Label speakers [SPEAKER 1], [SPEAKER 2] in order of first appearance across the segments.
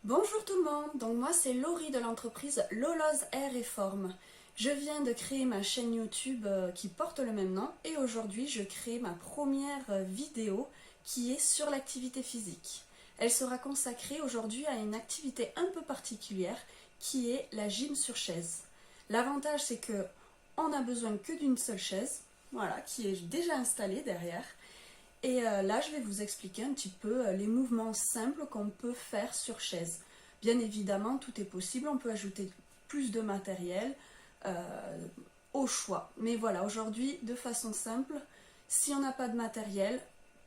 [SPEAKER 1] Bonjour tout le monde, donc moi c'est Laurie de l'entreprise Loloz Air et Forme. Je viens de créer ma chaîne YouTube qui porte le même nom et aujourd'hui je crée ma première vidéo qui est sur l'activité physique. Elle sera consacrée aujourd'hui à une activité un peu particulière qui est la gym sur chaise. L'avantage c'est que on n'a besoin que d'une seule chaise, voilà, qui est déjà installée derrière. Et là, je vais vous expliquer un petit peu les mouvements simples qu'on peut faire sur chaise. Bien évidemment, tout est possible, on peut ajouter plus de matériel au choix. Mais voilà, aujourd'hui, de façon simple, si on n'a pas de matériel,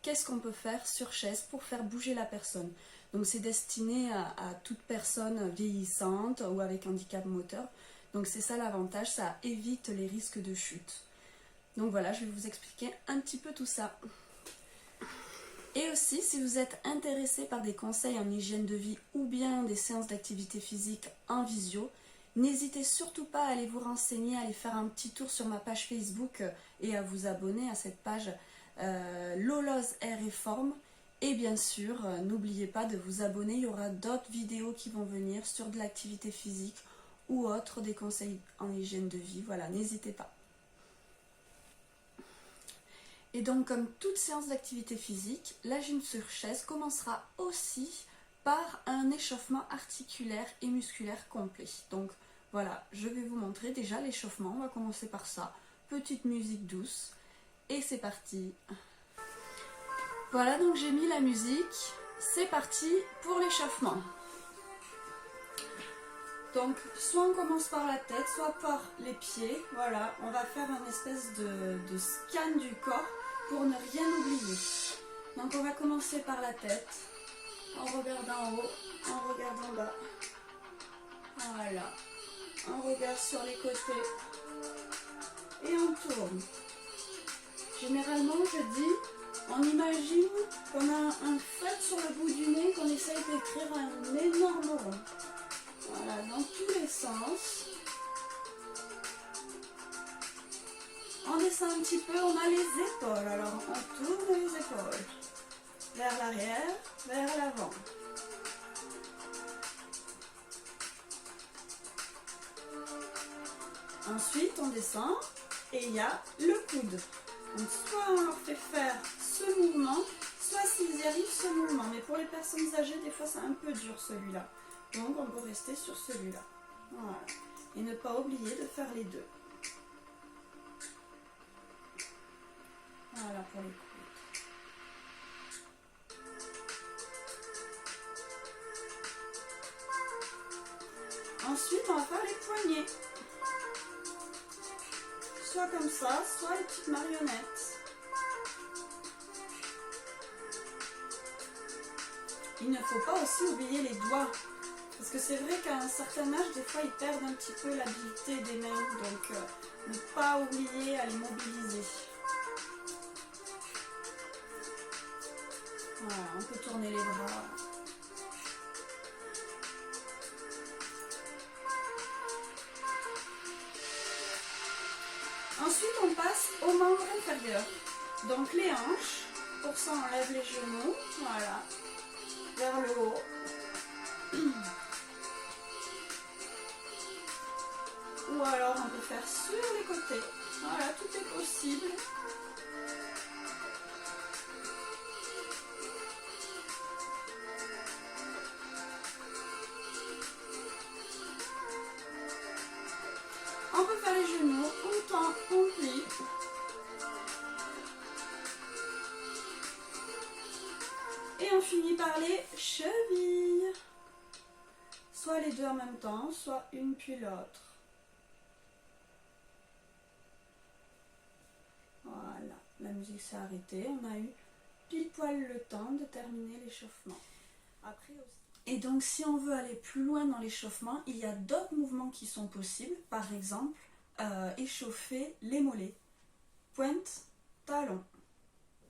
[SPEAKER 1] qu'est-ce qu'on peut faire sur chaise pour faire bouger la personne? Donc c'est destiné à toute personne vieillissante ou avec handicap moteur. Donc c'est ça l'avantage, ça évite les risques de chute. Donc voilà, je vais vous expliquer un petit peu tout ça. Et aussi, si vous êtes intéressé par des conseils en hygiène de vie ou bien des séances d'activité physique en visio, n'hésitez surtout pas à aller vous renseigner, à aller faire un petit tour sur ma page Facebook et à vous abonner à cette page Loloz Air et Forme. Et bien sûr, n'oubliez pas de vous abonner, il y aura d'autres vidéos qui vont venir sur de l'activité physique ou autre, des conseils en hygiène de vie. Voilà, n'hésitez pas. Et donc, comme toute séance d'activité physique, la gym sur chaise commencera aussi par un échauffement articulaire et musculaire complet. Donc voilà, je vais vous montrer déjà l'échauffement. On va commencer par ça. Petite musique douce. Et c'est parti. Voilà, donc j'ai mis la musique. C'est parti pour l'échauffement. Donc, soit on commence par la tête, soit par les pieds. Voilà, on va faire un espèce de scan du corps pour ne rien oublier. Donc, on va commencer par la tête. On regarde en haut, on regarde en bas. Voilà. On regarde sur les côtés. Et on tourne. Généralement, je dis, on imagine qu'on a un fret sur le bout du nez, qu'on essaye d'écrire un énorme rond. Voilà, dans tous les sens. On descend un petit peu, on a les épaules. Alors, on tourne les épaules. Vers l'arrière, vers l'avant. Ensuite, on descend et il y a le coude. Donc, soit on leur fait faire ce mouvement, soit s'ils y arrivent, ce mouvement. Mais pour les personnes âgées, des fois, c'est un peu dur celui-là. Donc, on peut rester sur celui-là. Voilà. Et ne pas oublier de faire les deux. Voilà pour les coudes. Ensuite, on va faire les poignets. Soit comme ça, soit les petites marionnettes. Il ne faut pas aussi oublier les doigts. Parce que c'est vrai qu'à un certain âge, des fois, ils perdent un petit peu l'habileté des mains. Donc, ne pas oublier à les mobiliser. Voilà, on peut tourner les bras. Ensuite, on passe aux membres inférieurs. Donc, les hanches. Pour ça, on lève les genoux. Voilà. Vers le haut. Ou alors on peut faire sur les côtés. Voilà, tout est possible. On peut faire les genoux, on tend, on plie. Et on finit par les chevilles. Soit les deux en même temps, soit une puis l'autre. Voilà, la musique s'est arrêtée. On a eu pile poil le temps de terminer l'échauffement. Après aussi. Et donc, si on veut aller plus loin dans l'échauffement, il y a d'autres mouvements qui sont possibles. Par exemple, échauffer les mollets. Pointe, talon.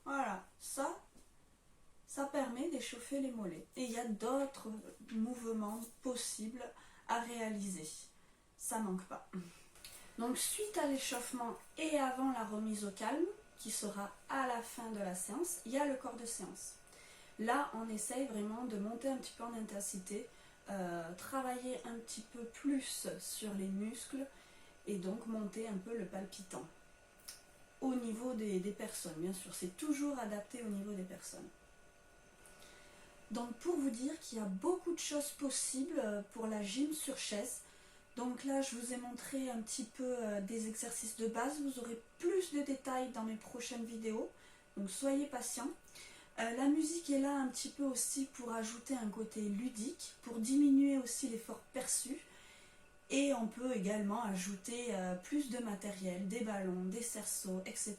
[SPEAKER 1] Voilà, ça permet d'échauffer les mollets. Et il y a d'autres mouvements possibles à réaliser. Ça manque pas. Donc suite à l'échauffement et avant la remise au calme, qui sera à la fin de la séance, il y a le corps de séance. Là, on essaye vraiment de monter un petit peu en intensité travailler un petit peu plus sur les muscles et donc monter un peu le palpitant. Au niveau des personnes, bien sûr, c'est toujours adapté au niveau des personnes. Donc pour vous dire qu'il y a beaucoup de choses possibles pour la gym sur chaise. Donc là je vous ai montré un petit peu des exercices de base, vous aurez plus de détails dans mes prochaines vidéos, donc soyez patients. La musique est là un petit peu aussi pour ajouter un côté ludique, pour diminuer aussi l'effort perçu. Et on peut également ajouter plus de matériel, des ballons, des cerceaux, etc.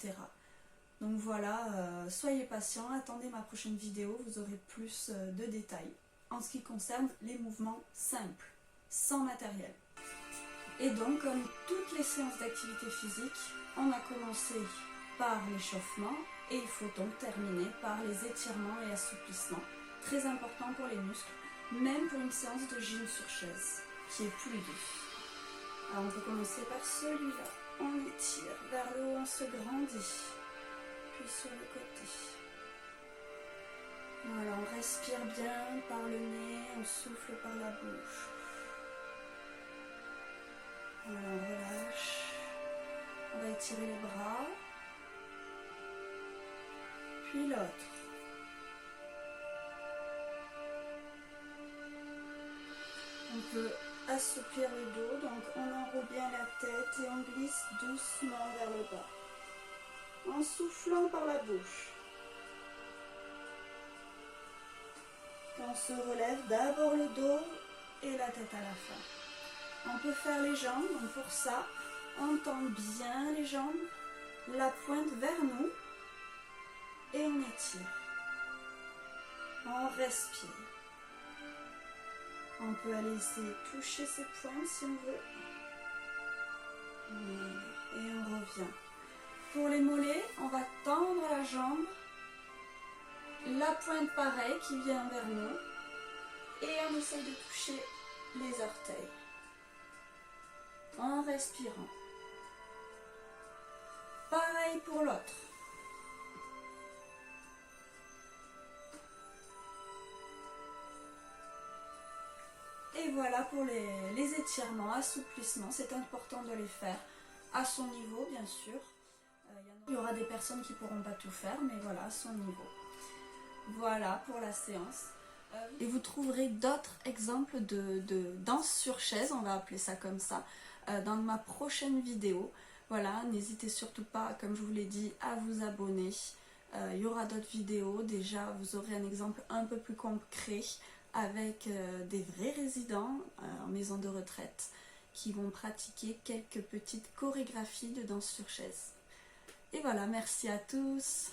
[SPEAKER 1] Donc voilà, soyez patients, attendez ma prochaine vidéo, vous aurez plus de détails en ce qui concerne les mouvements simples, sans matériel. Et donc, comme toutes les séances d'activité physique, on a commencé par l'échauffement et il faut donc terminer par les étirements et assouplissements, très important pour les muscles, même pour une séance de gym sur chaise, qui est plus douce. Alors on peut commencer par celui-là, on étire vers le haut, on se grandit. Sur le côté. Voilà, on respire bien par le nez, on souffle par la bouche. Voilà, on relâche. On va étirer les bras. Puis l'autre. On peut assouplir le dos, donc on enroule bien la tête et on glisse doucement vers le bas. En soufflant par la bouche. On se relève d'abord le dos et la tête à la fin. On peut faire les jambes, donc pour ça, on tend bien les jambes, la pointe vers nous et on étire. On respire. On peut aller essayer de toucher ces pointes si on veut. Voilà. Et on revient. Pour les mollets, on va tendre la jambe, la pointe pareil qui vient vers nous et on essaye de toucher les orteils en respirant. Pareil pour l'autre. Et voilà pour les étirements, assouplissements, c'est important de les faire à son niveau bien sûr. Il y aura des personnes qui ne pourront pas tout faire, mais voilà, à son niveau. Voilà pour la séance. Et vous trouverez d'autres exemples de danse sur chaise, on va appeler ça comme ça, dans ma prochaine vidéo. Voilà, n'hésitez surtout pas, comme je vous l'ai dit, à vous abonner. Il y aura d'autres vidéos, déjà vous aurez un exemple un peu plus concret avec des vrais résidents en maison de retraite qui vont pratiquer quelques petites chorégraphies de danse sur chaise. Et voilà, merci à tous.